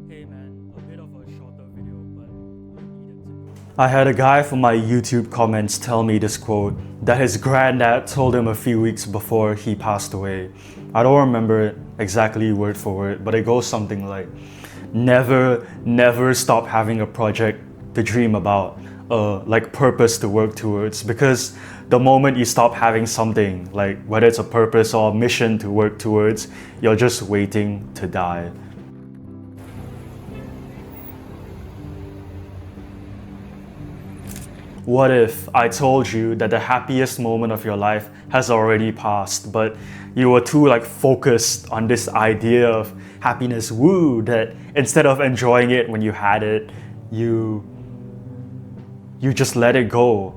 Hey man, a bit of a shorter video, but I needed to know. I had a guy from my YouTube comments tell me this quote that his granddad told him a few weeks before he passed away. I don't remember it exactly word for word, but it goes something like, never stop having a project to dream about, like purpose to work towards, because the moment you stop having something, like whether it's a purpose or a mission to work towards, you're just waiting to die. What if I told you that the happiest moment of your life has already passed, but you were too focused on this idea of happiness, woo, that instead of enjoying it when you had it, you just let it go.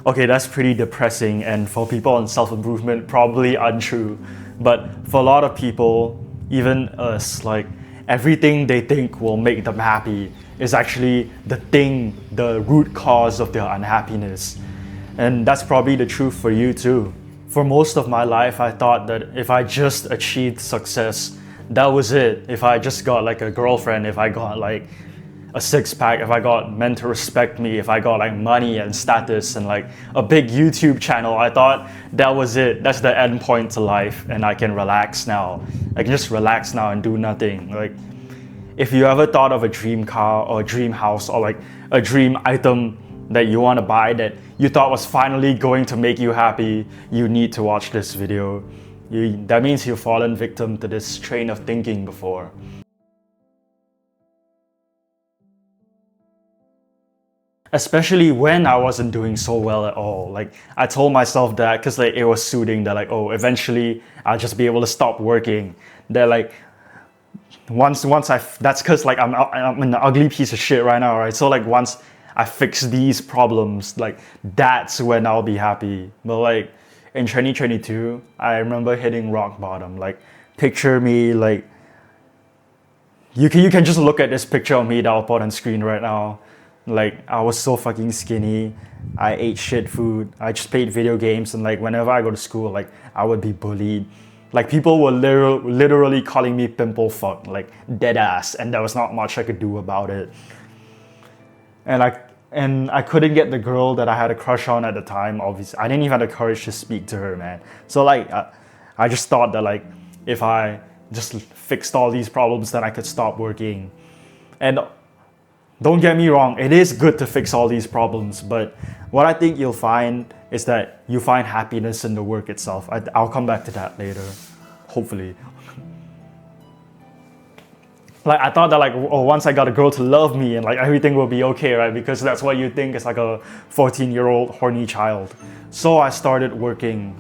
Okay, that's pretty depressing, and for people on self-improvement, probably untrue. But for a lot of people, even us, everything they think will make them happy is actually the root cause of their unhappiness. And that's probably the truth for you too. For most of my life, I thought that if I just achieved success, that was it. If I just got a girlfriend, if I got a six-pack, if I got men to respect me, if I got money and status and a big YouTube channel, I thought that was it. That's the end point to life, and I can relax now. I can just relax now and do nothing. If you ever thought of a dream car or a dream house or a dream item that you want to buy that you thought was finally going to make you happy, you need to watch this video. That means you've fallen victim to this train of thinking before. Especially when I wasn't doing so well at all. I told myself that because it was soothing that oh, eventually I'll just be able to stop working. That that's because I'm an ugly piece of shit right now, right? So once I fix these problems, that's when I'll be happy. But in 2022, I remember hitting rock bottom. Picture me you can just look at this picture of me that I'll put on screen right now. I was so fucking skinny. I ate shit food. I just played video games, and whenever I go to school, I would be bullied. People were literally calling me pimple fuck, dead ass, and there was not much I could do about it. And I couldn't get the girl that I had a crush on at the time. Obviously, I didn't even have the courage to speak to her, man. So I just thought that if I just fixed all these problems, then I could stop working. And don't get me wrong, it is good to fix all these problems, but what I think you'll find is that you find happiness in the work itself. I'll come back to that later, hopefully. I thought that once I got a girl to love me and everything will be okay, right? Because that's what you think is a 14-year-old horny child. So I started working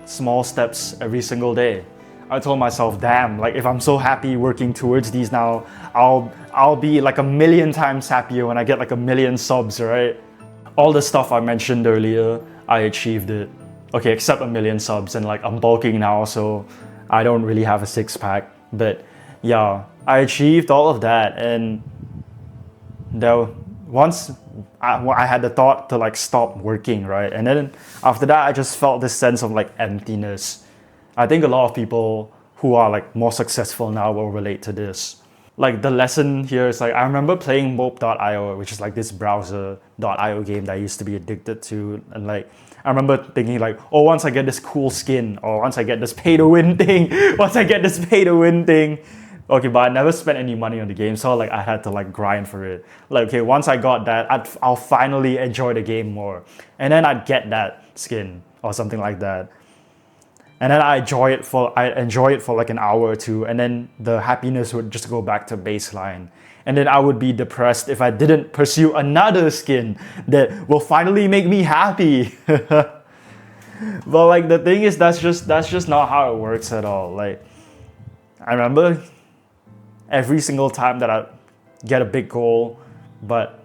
small steps every single day. I told myself, damn, if I'm so happy working towards these now, I'll be a million times happier when I get 1 million subs, right? All the stuff I mentioned earlier, I achieved it. Okay, except 1 million subs, and I'm bulking now, so I don't really have a six-pack. But yeah, I achieved all of that, and once I had the thought to stop working, right? And then after that, I just felt this sense of emptiness. I think a lot of people who are more successful now will relate to this. The lesson here is I remember playing mope.io, which is this browser.io game that I used to be addicted to, and I remember thinking oh, once I get this cool skin, or once I get this pay to win thing, okay, but I never spent any money on the game, so I had to grind for it. Okay, once I got that, I'll finally enjoy the game more, and then I'd get that skin or something like that. And then I enjoy it for an hour or two, and then the happiness would just go back to baseline. And then I would be depressed if I didn't pursue another skin that will finally make me happy. But the thing is, that's just not how it works at all. I remember every single time that I get a big goal, but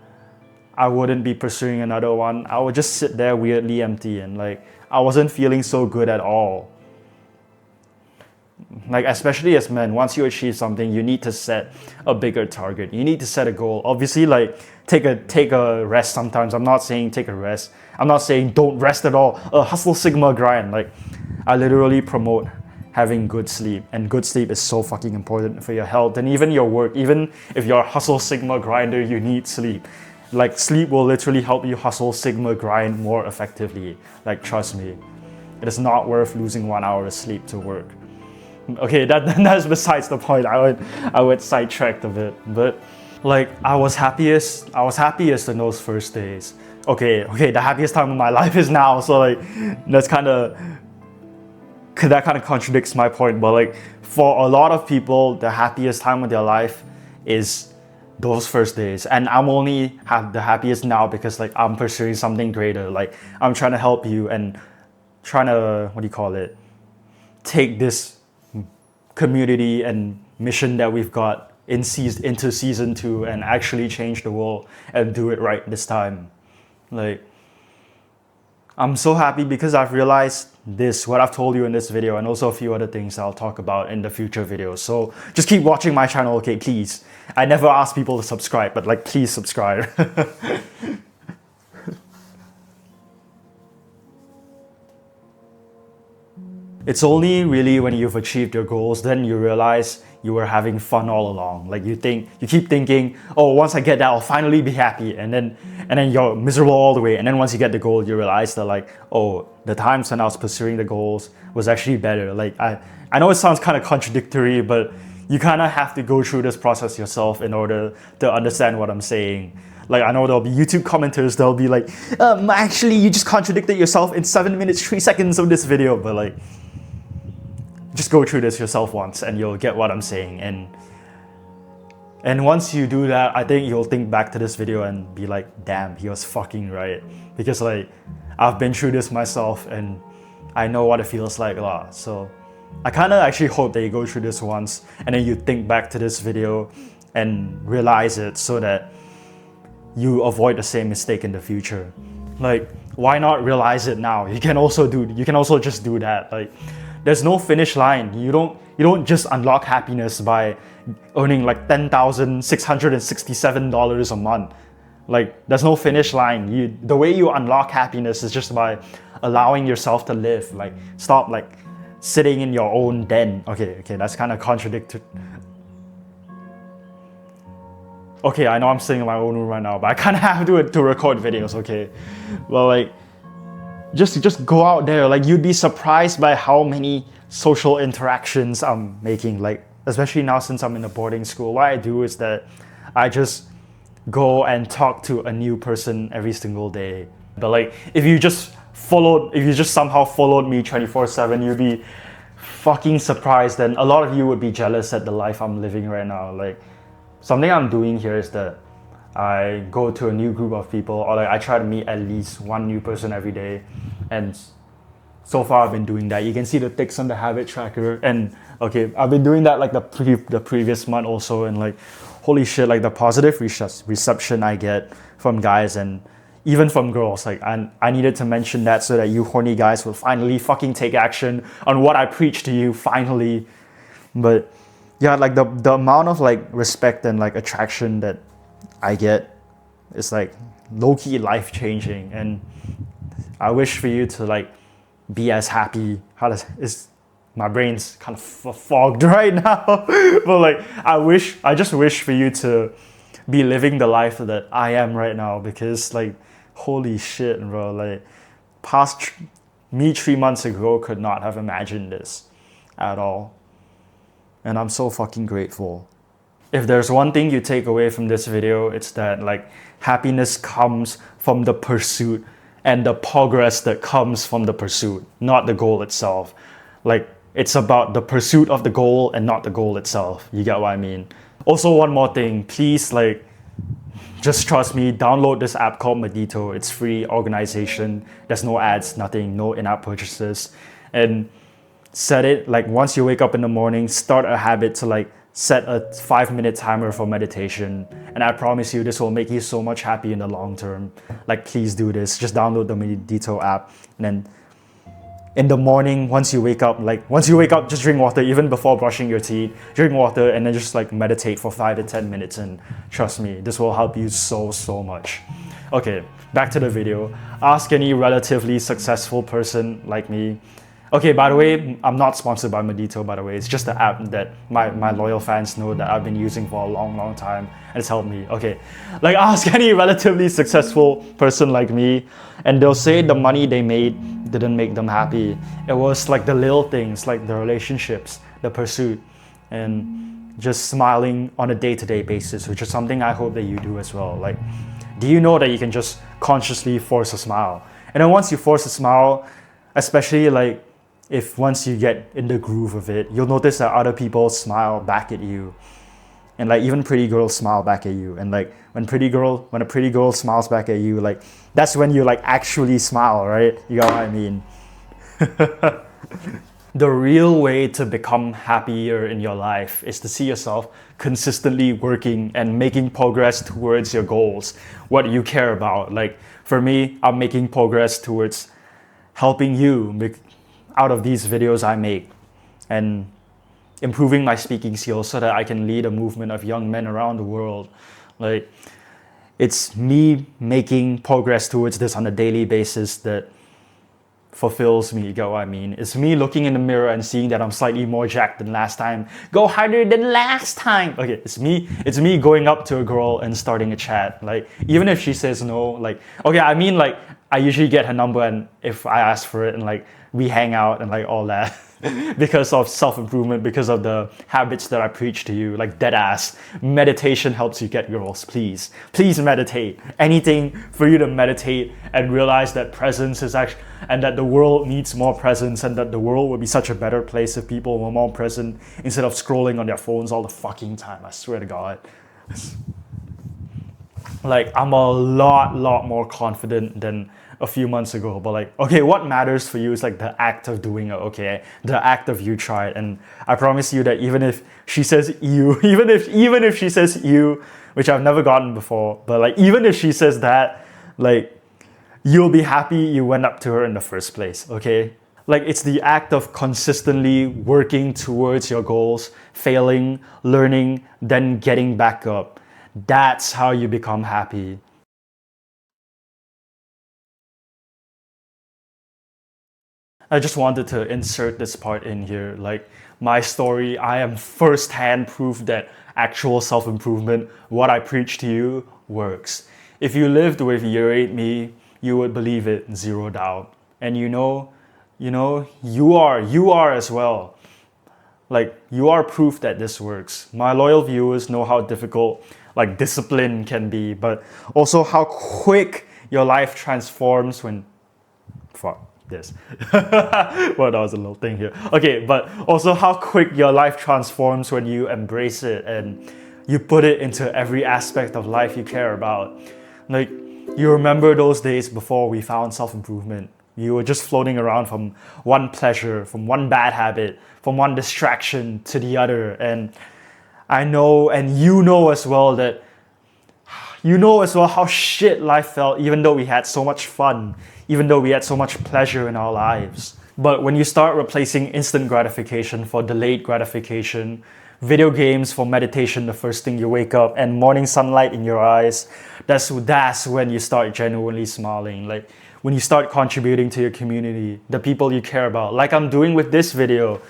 I wouldn't be pursuing another one, I would just sit there weirdly empty, and I wasn't feeling so good at all. Especially as men, once you achieve something, you need to set a bigger target. You need to set a goal. Obviously, take a rest sometimes. I'm not saying take a rest. I'm not saying don't rest at all. Hustle, sigma, grind. I literally promote having good sleep. And good sleep is so fucking important for your health and even your work. Even if you're a hustle sigma grinder, you need sleep. Like, sleep will literally help you hustle sigma grind more effectively. Like, trust me, it is not worth losing 1 hour of sleep to work. Okay, that's besides the point. I would sidetrack a bit, but like, I was happiest in those first days. Okay, the happiest time of my life is now. So like, that kind of contradicts my point. But like, for a lot of people, the happiest time of their life is those first days, and I'm only the happiest now because like I'm pursuing something greater. Like, I'm trying to help you and trying to take this community and mission that we've got into season 2 and actually change the world and do it right this time. Like, I'm so happy because I've realized what I've told you in this video, and also a few other things I'll talk about in the future videos. So just keep watching my channel, okay, please. I never ask people to subscribe, but like, please subscribe. It's only really when you've achieved your goals, then you realize you were having fun all along. Like, you keep thinking, oh, once I get that, I'll finally be happy. And then you're miserable all the way. And then once you get the goal, you realize that like, oh, the times when I was pursuing the goals was actually better. Like, I know it sounds kind of contradictory, but you kind of have to go through this process yourself in order to understand what I'm saying. Like, I know there'll be YouTube commenters, they'll be like, actually, you just contradicted yourself in 7 minutes, 3 seconds of this video. But like, just go through this yourself once and you'll get what I'm saying. And once you do that, I think you'll think back to this video and be like, damn, he was fucking right. Because like, I've been through this myself and I know what it feels like a lot. So I kind of actually hope that you go through this once and then you think back to this video and realize it so that you avoid the same mistake in the future. Like, why not realize it now? You can also just do that. Like, there's no finish line. You don't just unlock happiness by earning like $10,667 a month. Like, there's no finish line. The way you unlock happiness is just by allowing yourself to live. Like, stop like sitting in your own den. Okay, that's kind of contradictory. Okay, I know I'm sitting in my own room right now, but I kind of have to record videos, okay? Well, like, just go out there. Like, you'd be surprised by how many social interactions I'm making. Like, especially now since I'm in a boarding school, what I do is that I just go and talk to a new person every single day. But like, if you just somehow followed me 24/7, you'd be fucking surprised, and a lot of you would be jealous at the life I'm living right now. Like, something I'm doing here is that I go to a new group of people, or like I try to meet at least one new person every day. And so far I've been doing that. You can see the ticks on the habit tracker. And okay, I've been doing that like the previous month also. And like, holy shit, like the positive reception I get from guys and even from girls. Like, I needed to mention that so that you horny guys will finally fucking take action on what I preach to you, finally. But yeah, like the amount of like respect and like attraction that I get is like low-key life-changing, and I wish for you to like be as happy. My brain's kind of fogged right now. But like, I just wish for you to be living the life that I am right now, because like, holy shit, bro, like, me 3 months ago could not have imagined this at all. And I'm so fucking grateful. If there's one thing you take away from this video, it's that like, happiness comes from the pursuit and the progress that comes from the pursuit, not the goal itself. Like, it's about the pursuit of the goal and not the goal itself. You get what I mean? Also, one more thing, please, like, just trust me, download this app called Medito. It's free organization. There's no ads, nothing, no in-app purchases. And set it, like, once you wake up in the morning, start a habit to like set a 5-minute timer for meditation. And I promise you, this will make you so much happy in the long term. Like, please do this. Just download the Medito app. And then in the morning, once you wake up, just drink water. Even before brushing your teeth, drink water and then just like meditate for 5 to 10 minutes. And trust me, this will help you so much. Okay, back to the video. Ask any relatively successful person like me. Okay, by the way, I'm not sponsored by Medito, by the way. It's just the app that my loyal fans know that I've been using for a long, long time, and it's helped me. Okay, like ask any relatively successful person like me, and they'll say the money they made didn't make them happy. It was like the little things, like the relationships, the pursuit, and just smiling on a day-to-day basis, which is something I hope that you do as well. Like, do you know that you can just consciously force a smile? And then once you force a smile, especially like if once you get in the groove of it, you'll notice that other people smile back at you. And like even pretty girls smile back at you. And like when a pretty girl smiles back at you, like that's when you like actually smile, right? You know what I mean? The real way to become happier in your life is to see yourself consistently working and making progress towards your goals, what you care about. Like for me, I'm making progress towards helping you out of these videos I make and improving my speaking skills so that I can lead a movement of young men around the world. Like it's me making progress towards this on a daily basis that fulfills me, you get what I mean? It's me looking in the mirror and seeing that I'm slightly more jacked than last time. Go harder than last time. Okay, it's me going up to a girl and starting a chat. Like, even if she says no, like, okay, I mean, like, I usually get her number and if I ask for it and like, we hang out and like all that. Because of self-improvement, because of the habits that I preach to you, like dead ass. Meditation helps you get girls, please. Please meditate. Anything for you to meditate and realize that presence is actually, and that the world needs more presence and that the world would be such a better place if people were more present instead of scrolling on their phones all the fucking time, I swear to God. Like, I'm a lot more confident than a few months ago, but like, okay, what matters for you is like the act of doing it, okay? The act of you try it. And I promise you that even if she says you, even if she says you, which I've never gotten before, but like, even if she says that, like, you'll be happy you went up to her in the first place, okay? Like, it's the act of consistently working towards your goals, failing, learning, then getting back up. That's how you become happy. I just wanted to insert this part in here. Like my story, I am first-hand proof that actual self-improvement, what I preach to you, works. If you lived with Year 8 me, you would believe it, zero doubt. And you are as well. Like you are proof that this works. My loyal viewers know how difficult like discipline can be, but also how quick your life transforms when this. Well, that was a little thing here. Okay, but also how quick your life transforms when you embrace it and you put it into every aspect of life you care about. Like, you remember those days before we found self-improvement. You were just floating around from one pleasure, from one bad habit, from one distraction to the other. And I know, and you know as well that you know as well how shit life felt, even though we had so much fun, even though we had so much pleasure in our lives. But when you start replacing instant gratification for delayed gratification, video games for meditation the first thing you wake up, and morning sunlight in your eyes, that's when you start genuinely smiling. Like when you start contributing to your community, the people you care about, like I'm doing with this video.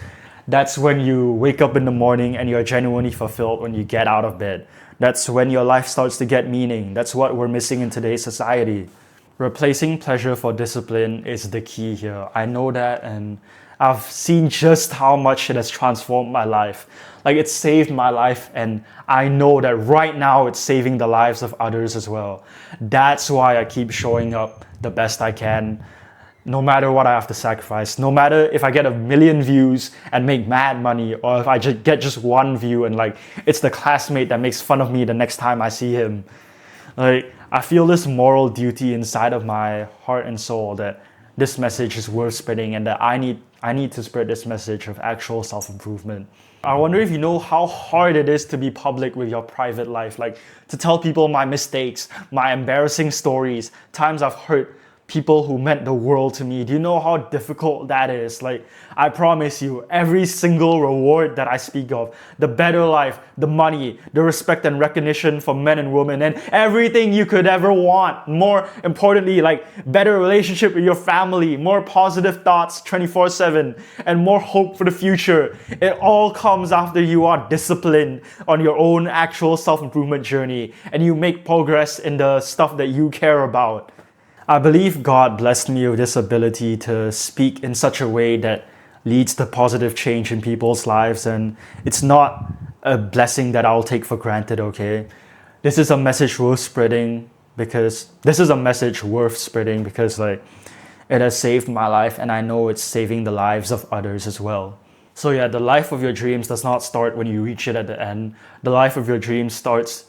That's when you wake up in the morning and you're genuinely fulfilled when you get out of bed. That's when your life starts to get meaning. That's what we're missing in today's society. Replacing pleasure for discipline is the key here. I know that, and I've seen just how much it has transformed my life. Like it saved my life, and I know that right now it's saving the lives of others as well. That's why I keep showing up the best I can, no matter what I have to sacrifice, no matter if I get 1 million views and make mad money, or if I just get just 1 view and like it's the classmate that makes fun of me the next time I see him. Like I feel this moral duty inside of my heart and soul that this message is worth spreading and that I need to spread this message of actual self-improvement. I wonder if you know how hard it is to be public with your private life, like to tell people my mistakes, my embarrassing stories, times I've hurt people who meant the world to me. Do you know how difficult that is? Like, I promise you, every single reward that I speak of, the better life, the money, the respect and recognition for men and women, and everything you could ever want. More importantly, like better relationship with your family, more positive thoughts 24/7, and more hope for the future. It all comes after you are disciplined on your own actual self-improvement journey and you make progress in the stuff that you care about. I believe God blessed me with this ability to speak in such a way that leads to positive change in people's lives, and it's not a blessing that I'll take for granted, okay? This is a message worth spreading because like it has saved my life and I know it's saving the lives of others as well. So yeah, the life of your dreams does not start when you reach it at the end. The life of your dreams starts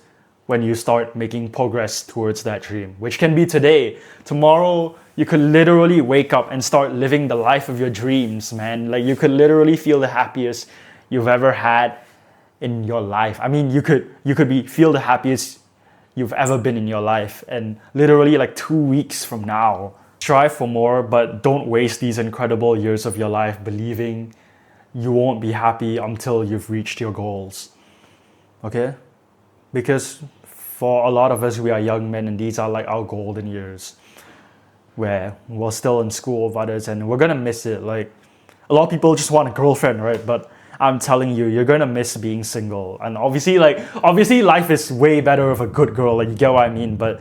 when you start making progress towards that dream, which can be today. Tomorrow, you could literally wake up and start living the life of your dreams, man. Like, you could literally feel the happiest you've ever had in your life. I mean, you could feel the happiest you've ever been in your life, and literally like 2 weeks from now. Strive for more, but don't waste these incredible years of your life believing you won't be happy until you've reached your goals. Okay? Because for a lot of us, we are young men and these are like our golden years where we're still in school with others and we're gonna miss it. Like, a lot of people just want a girlfriend, right? But I'm telling you, you're gonna miss being single. And obviously life is way better with a good girl, like, you get what I mean? But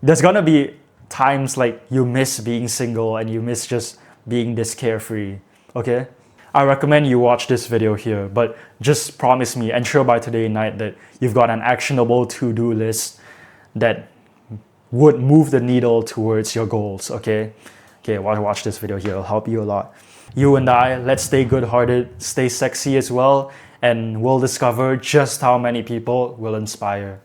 there's gonna be times like you miss being single and you miss just being this carefree, okay? I recommend you watch this video here, but just promise me, ensure by today night that you've got an actionable to-do list that would move the needle towards your goals, okay? Okay, watch this video here, it'll help you a lot. You and I, let's stay good-hearted, stay sexy as well, and we'll discover just how many people will inspire.